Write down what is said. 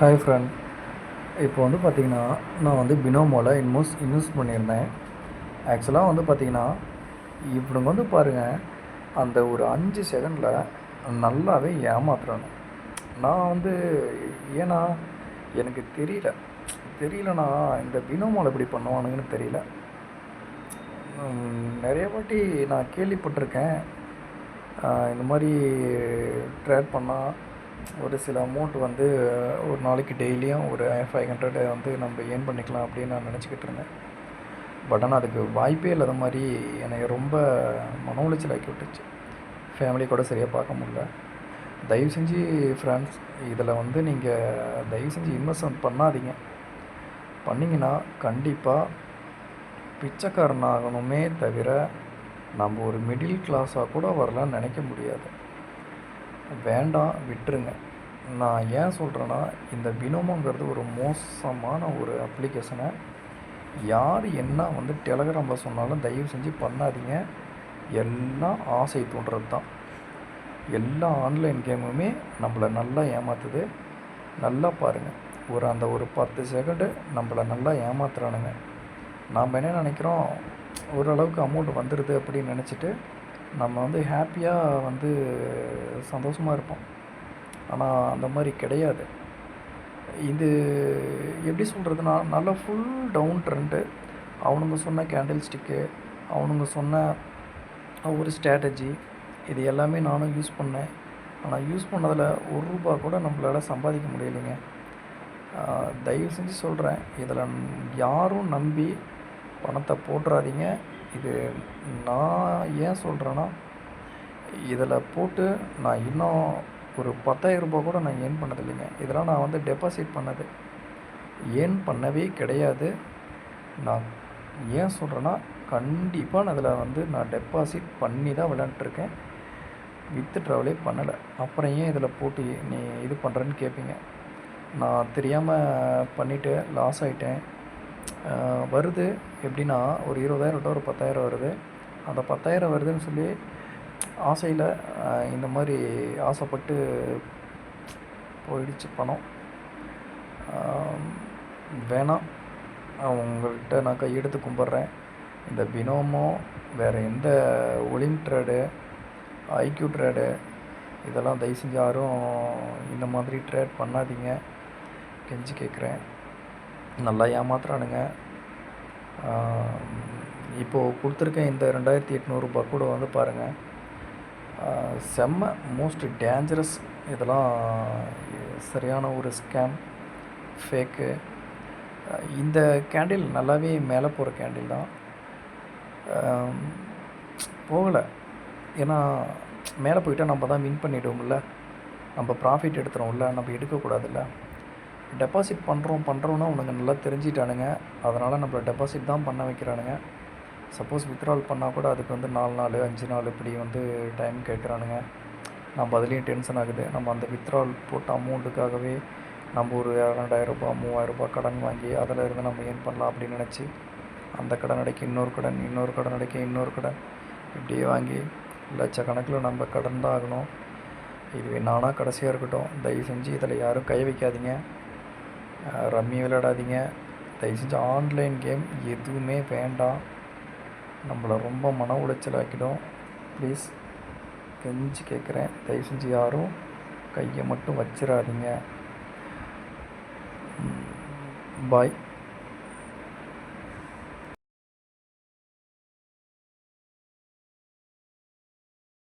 Hi friend. இப்போ வந்து பார்த்திங்கன்னா, நான் வந்து பினோமோவில் இன்வெஸ்ட் பண்ணியிருந்தேன். ஆக்சுவலாக வந்து பார்த்திங்கன்னா, இவனுங்க வந்து பாருங்கள், அந்த ஒரு 5 செகண்டில் நல்லாவே ஏமாத்துறானுங்க. நான் வந்து ஏன்னா எனக்கு தெரியலனா இந்த பினோமோவில் இப்படி பண்ணுவானுங்கன்னு தெரியல. நிறைய வாட்டி நான் கேள்விப்பட்டிருக்கேன். இந்த மாதிரி ட்ரேட் பண்ணால் ஒரு சில அமௌண்ட் வந்து ஒரு நாளைக்கு டெய்லியும் ஒரு 500 வந்து நம்ம ஏர்ன் பண்ணிக்கலாம் அப்படின்னு நான் நினச்சிக்கிட்டு இருந்தேன். பட் ஆனால் அதுக்கு வாய்ப்பே இல்லாத மாதிரி எனக்கு ரொம்ப மன உளைச்சல் ஆக்கி விட்டுச்சு. ஃபேமிலி கூட சரியாக பார்க்க முடியல. தயவு செஞ்சு ஃப்ரெண்ட்ஸ், இதில் வந்து நீங்கள் தயவு செஞ்சு இன்வெஸ்ட்மெண்ட் பண்ணாதீங்க. பண்ணிங்கன்னா கண்டிப்பாக பிச்சைக்காரன் ஆகணுமே தவிர நம்ம ஒரு மிடில் கிளாஸாக கூட வரலான்னு நினைக்க முடியாது. வேண்டாம், விட்டுருங்க. நான் ஏன் சொல்கிறேன்னா, இந்த பினோமோங்கிறது ஒரு மோசமான ஒரு அப்ளிகேஷனை யார் என்ன வந்து டெலகிராமில் சொன்னாலும் தயவு செஞ்சு பண்ணாதீங்க. எல்லாம் ஆசை தூண்டுறது தான். எல்லா ஆன்லைன் கேமுமே நம்மளை நல்லா ஏமாற்றுது. நல்லா பாருங்கள், ஒரு 10 செகண்டு நம்மளை நல்லா ஏமாத்துறானுங்க. நாம் என்ன நினைக்கிறோம், ஓரளவுக்கு அமௌண்ட் வந்துடுது அப்படின்னு நினச்சிட்டு நம்ம வந்து ஹாப்பியாக வந்து சந்தோஷமாக இருப்போம். ஆனால் அந்த மாதிரி கிடையாது. இது எப்படி சொல்கிறதுனா, நல்லா ஃபுல் டவுன் ட்ரெண்டு. அவனுங்க சொன்ன கேண்டில் ஸ்டிக்கு, அவனுங்க சொன்ன ஒரு ஸ்ட்ராட்டஜி, இது எல்லாமே நானும் யூஸ் பண்ணேன். ஆனால் யூஸ் பண்ணதில் ₹1 கூட நம்மளால் சம்பாதிக்க முடியலைங்க. தயவு செஞ்சு சொல்கிறேன், இதில் யாரும் நம்பி பணத்தை போட்டுறாதீங்க. இது நான் ஏன் சொல்கிறேன்னா, இதில் போட்டு நான் இன்னும் ஒரு ₹10,000 கூட நான் ஏர்ன் பண்ணதில்லைங்க. இதெல்லாம் நான் வந்து டெபாசிட் பண்ணது, ஏர்ன் பண்ணவே கிடையாது. நான் ஏன் சொல்கிறேன்னா, கண்டிப்பாக நான் அதில் வந்து நான் டெபாசிட் பண்ணி தான் விளையாண்டுருக்கேன். வித்ட்ராவலே பண்ணலை. அப்புறம் ஏன் இதில் போட்டு நீ இது பண்ணுறேன்னு கேட்பீங்க. நான் தெரியாமல் பண்ணிவிட்டு லாஸ் ஆகிட்டேன். வருது எப்படின்னா, ஒரு 20,000 விட்டால் ஒரு 10,000 வருது. அந்த 10,000 வருதுன்னு சொல்லி ஆசையில் இந்த மாதிரி ஆசைப்பட்டு போயிடுச்சு பணம். வேணாம், அவங்கள்ட்ட நான் கையெடுத்து கும்பிட்றேன். இந்த பினோமோ, வேறு எந்த ஒலிம் ட்ரேடு, ஐக்யூ ட்ரேடு, இதெல்லாம் தயவு செஞ்சு யாரும் இந்த மாதிரி ட்ரேட் பண்ணாதீங்க, கெஞ்சி கேட்குறேன். நல்லா ஏமாத்துறானுங்க. இப்போது கொடுத்துருக்கேன் இந்த ₹2,800 கூட வந்து பாருங்கள், செம்ம மோஸ்ட் டேஞ்சரஸ். இதெல்லாம் சரியான ஒரு ஸ்கேம், ஃபேக்கு. இந்த கேண்டில் நல்லாவே மேலே போகிற கேண்டில் தான். போகலை, ஏன்னா மேலே போயிட்டால் நம்ம தான் வின் பண்ணிவிடுவோம்ல, நம்ம ப்ராஃபிட் எடுத்துகிறோம்ல, நம்ம எடுக்கக்கூடாதுல்ல. டெபாசிட் பண்ணுறோன்னா உனக்கு நல்லா தெரிஞ்சிட்டானுங்க. அதனால் நம்மளை டெபாசிட் தான் பண்ண வைக்கிறானுங்க. சப்போஸ் வித்ட்ரால் பண்ணால் கூட அதுக்கு வந்து 4 நாள் 5 நாள் இப்படி வந்து டைம் கேட்குறானுங்க. நம்ம அதுலேயும் டென்ஷன் ஆகுது. நம்ம அந்த வித்ட்ரால் போட்ட அமௌண்ட்டுக்காகவே நம்ம ஒரு ₹2,000 ₹3,000 கடன் வாங்கி அதில் இருந்து நம்ம ஏர்ன் பண்ணலாம் அப்படின்னு நினச்சி, அந்த கடன் அடைக்க இன்னொரு கடன் அடைக்க இன்னொரு கடன், இப்படியே வாங்கி லட்சக்கணக்கில் நம்ம கடன் தான் ஆகணும். இது நானாக கடைசியாக இருக்கட்டும். தயவு செஞ்சு இதில் யாரும் கை வைக்காதீங்க. ரம்மி விளையாடாதீங்க. தயவு செஞ்சு ஆன்லைன் கேம் எதுவுமே வேண்டாம். நம்மளை ரொம்ப மன உளைச்சல் ஆக்கிடும். ப்ளீஸ் கெஞ்சி கேட்குறேன், தயவு செஞ்சு யாரும் கையை மட்டும் வச்சிடாதீங்க. பாய்.